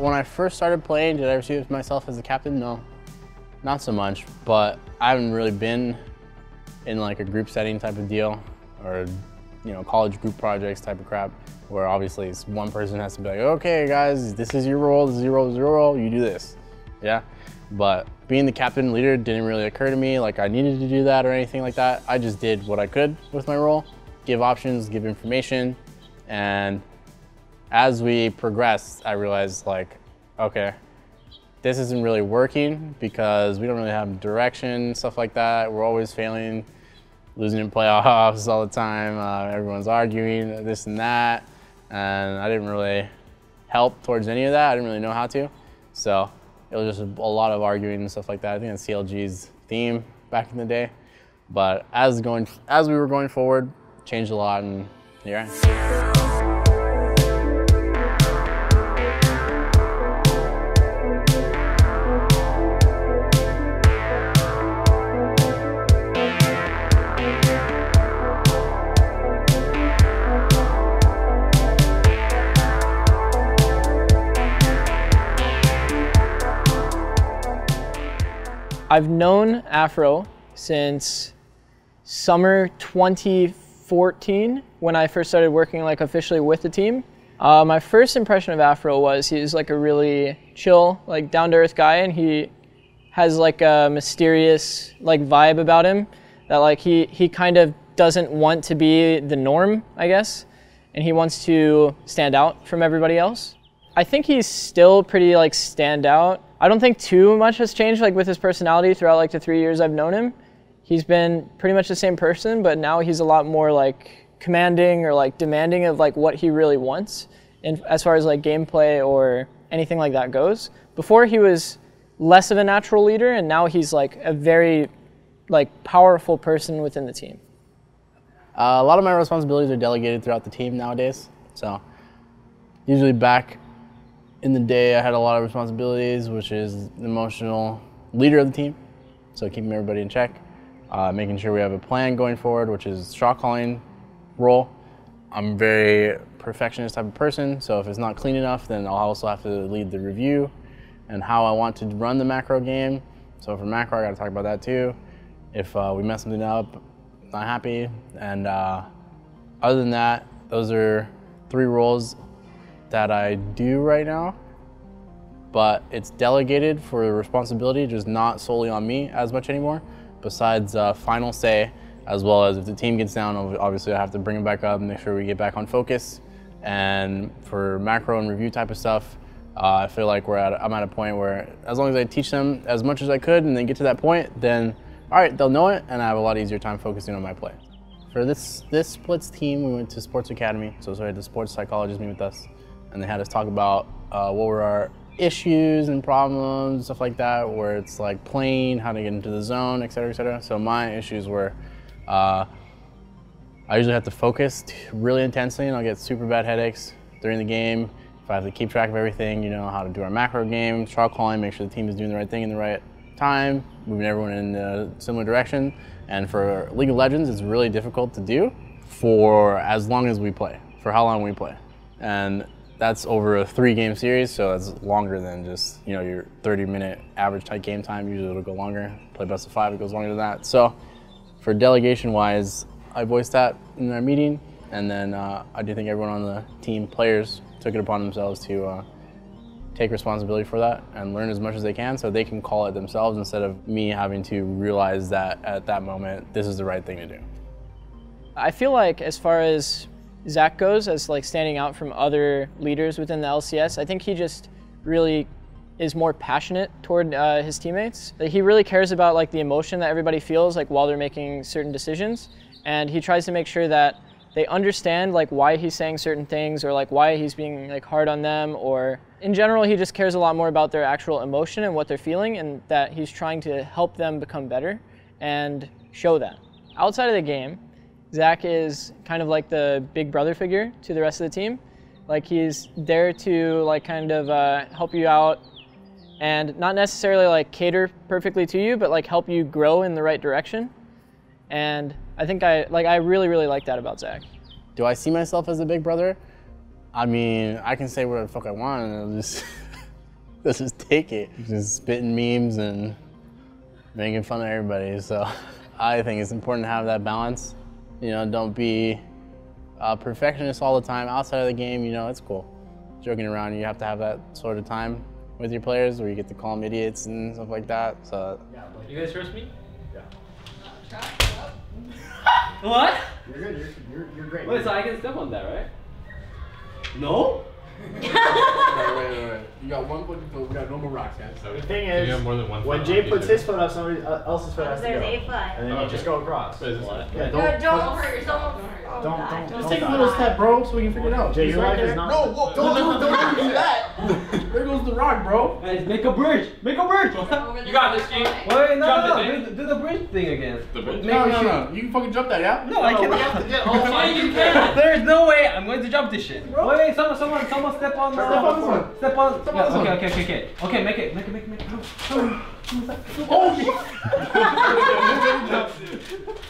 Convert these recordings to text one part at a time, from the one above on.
When I first started playing, did I ever see myself as a captain? No, not so much, but I haven't really been in like a group setting type of deal or, you know, college group projects type of crap where obviously it's one person has to be like, okay guys, this is your role, this is your role, you do this, yeah? But being the captain leader didn't really occur to me like I needed to do that or anything like that. I just did what I could with my role, give options, give information, and as we progressed, I realized like, okay, this isn't really working because we don't really have direction, stuff like that. We're always failing, losing in playoffs all the time. Everyone's arguing this and that. And I didn't really help towards any of that. I didn't really know how to. So it was just a lot of arguing and stuff like that. I think that's CLG's theme back in the day. But as we were going forward, changed a lot, and here I am. I've known Aphro since summer 2014 when I first started working like officially with the team. My first impression of Aphro was he's like a really chill, like down-to-earth guy, and he has like a mysterious like vibe about him that like he kind of doesn't want to be the norm, I guess, and he wants to stand out from everybody else. I think he's still pretty like stand out. I don't think too much has changed like with his personality throughout like the 3 years I've known him. He's been pretty much the same person, but now he's a lot more like commanding or like demanding of like what he really wants, and as far as like gameplay or anything like that goes. Before he was less of a natural leader, and now he's like a very like powerful person within the team. A lot of my responsibilities are delegated throughout the team nowadays. So usually back in the day, I had a lot of responsibilities, which is the emotional leader of the team. So keeping everybody in check, making sure we have a plan going forward, which is shot calling role. I'm a very perfectionist type of person, so if it's not clean enough, then I'll also have to lead the review and how I want to run the macro game. So for macro, I gotta talk about that too. If we mess something up, not happy. And other than that, those are 3 roles that I do right now, but it's delegated for the responsibility, just not solely on me as much anymore, besides final say, as well as if the team gets down, obviously I have to bring it back up and make sure we get back on focus. And for macro and review type of stuff, I feel like I'm at a point where as long as I teach them as much as I could and they get to that point, then all right, they'll know it, and I have a lot easier time focusing on my play. For this splits team, we went to Sports Academy, so we had the sports psychologist meet with us, and they had us talk about what were our issues and problems, stuff like that, where it's like playing, how to get into the zone, et cetera, et cetera. So my issues were, I usually have to focus really intensely, and I'll get super bad headaches during the game. If I have to keep track of everything, you know, how to do our macro game, shot calling, make sure the team is doing the right thing in the right time, moving everyone in a similar direction. And for League of Legends, it's really difficult to do for as long as we play, for how long we play. And that's over a 3-game series, so that's longer than just, you know, your 30-minute average type game time. Usually it'll go longer. Play best of 5, it goes longer than that. So for delegation-wise, I voiced that in our meeting, and then I do think everyone on the team, players, took it upon themselves to take responsibility for that and learn as much as they can so they can call it themselves instead of me having to realize that at that moment, this is the right thing to do. I feel like as far as Zach goes, as like standing out from other leaders within the LCS, I think he just really is more passionate toward his teammates. He really cares about like the emotion that everybody feels like while they're making certain decisions, and he tries to make sure that they understand like why he's saying certain things or like why he's being like hard on them, or in general he just cares a lot more about their actual emotion and what they're feeling, and that he's trying to help them become better and show that. Outside of the game, Zach is kind of like the big brother figure to the rest of the team. Like he's there to like kind of help you out and not necessarily like cater perfectly to you, but like help you grow in the right direction. And I think I really, really like that about Zach. Do I see myself as a big brother? I mean, I can say whatever the fuck I want, and it'll just Let's just take it. Just spitting memes and making fun of everybody. So I think it's important to have that balance. You know, don't be a perfectionist all the time. Outside of the game, you know, it's cool. Joking around, you have to have that sort of time with your players where you get to call them idiots and stuff like that. So you guys trust me? Try. What? You're good. You're great. Wait, so I can step on that, right? No? Wait. You got one foot, we got no more rocks, guys. So The thing you is, have more than one when foot Jay on puts either. his foot up, somebody else's foot has to go. There's 8 foot. And then you just go across. So is this one? Yeah, Don't hurt yourself. Don't Just take a little step, bro, so we can figure it out. Jay, your life is not. No, whoa, don't do that. There goes the rock, bro. Guys, make a bridge! Make a bridge! You got this, G. Wait, no, Jump no, it, do the bridge thing again. The bridge? No. You can fucking jump that, yeah? No, I we cannot. have to get all Yeah, five. you can. There's no way I'm going to jump this shit. Wait, someone step on the. Step on this one. Step on. Step on Yeah, this one. Okay, make it. Oh,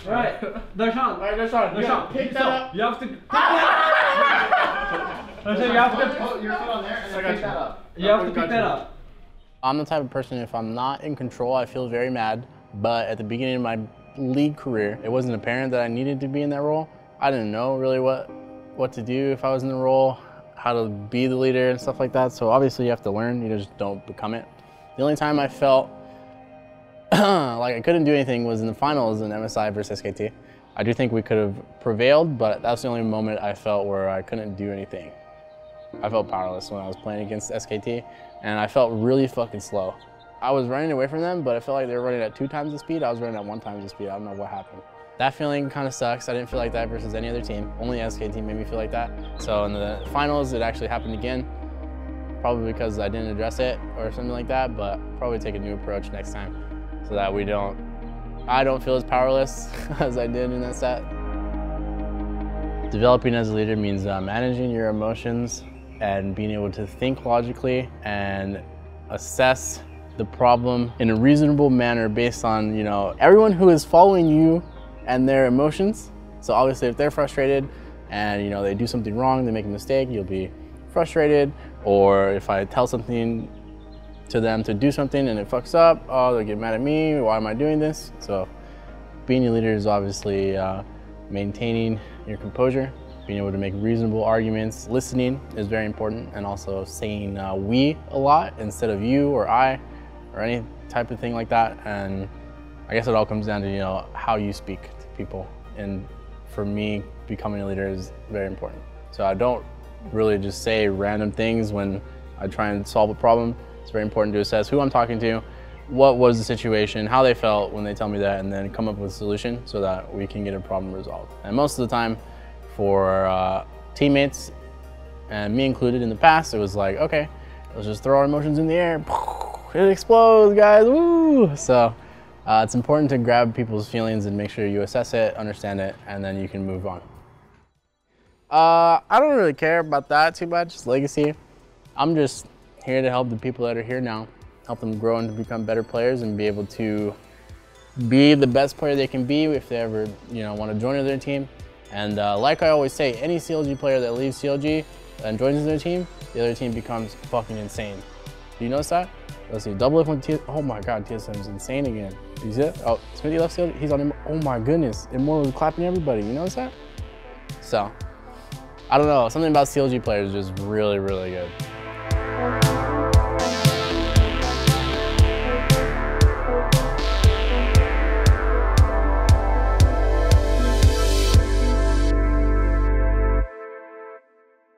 Alright, Darshan. Alright, Darshan. Pick that up. You have to. Darshan, you have to. Put your foot on there and then pick that up. You have to pick that up. I'm the type of person, if I'm not in control, I feel very mad. But at the beginning of my league career, it wasn't apparent that I needed to be in that role. I didn't know really what to do if I was in the role, how to be the leader and stuff like that. So obviously you have to learn, you just don't become it. The only time I felt like I couldn't do anything was in the finals in MSI versus SKT. I do think we could have prevailed, but that's the only moment I felt where I couldn't do anything. I felt powerless when I was playing against SKT, and I felt really fucking slow. I was running away from them, but I felt like they were running at 2 times the speed. I was running at 1 time the speed. I don't know what happened. That feeling kind of sucks. I didn't feel like that versus any other team. Only SKT made me feel like that. So in the finals, it actually happened again. Probably because I didn't address it or something like that, but probably take a new approach next time so that I don't feel as powerless as I did in that set. Developing as a leader means managing your emotions and being able to think logically and assess the problem in a reasonable manner based on, you know, everyone who is following you and their emotions. So obviously if they're frustrated and, you know, they do something wrong, they make a mistake, you'll be frustrated. Or if I tell something to them to do something and it fucks up, oh, they'll get mad at me, why am I doing this? So being a leader is obviously maintaining your composure, being able to make reasonable arguments. Listening is very important, and also saying we a lot instead of you or I or any type of thing like that. And I guess it all comes down to, you know, how you speak to people. And for me, becoming a leader is very important. So I don't really just say random things when I try and solve a problem. It's very important to assess who I'm talking to, what was the situation, how they felt when they tell me that, and then come up with a solution so that we can get a problem resolved. And most of the time, for teammates, and me included in the past, it was like, okay, let's just throw our emotions in the air. It explodes, guys, woo! So it's important to grab people's feelings and make sure you assess it, understand it, and then you can move on. I don't really care about that too much, it's legacy. I'm just here to help the people that are here now, help them grow and to become better players and be able to be the best player they can be if they ever, you know, want to join their team. And like I always say, any CLG player that leaves CLG and joins their team, the other team becomes fucking insane. Do you notice that? Let's see, double F1 TSM. Oh my god, TSM is insane again. Do you see it? Oh, Smitty left CLG. He's on him. Oh my goodness, Immortal is clapping everybody. You notice that? So, I don't know. Something about CLG players is just really, really good.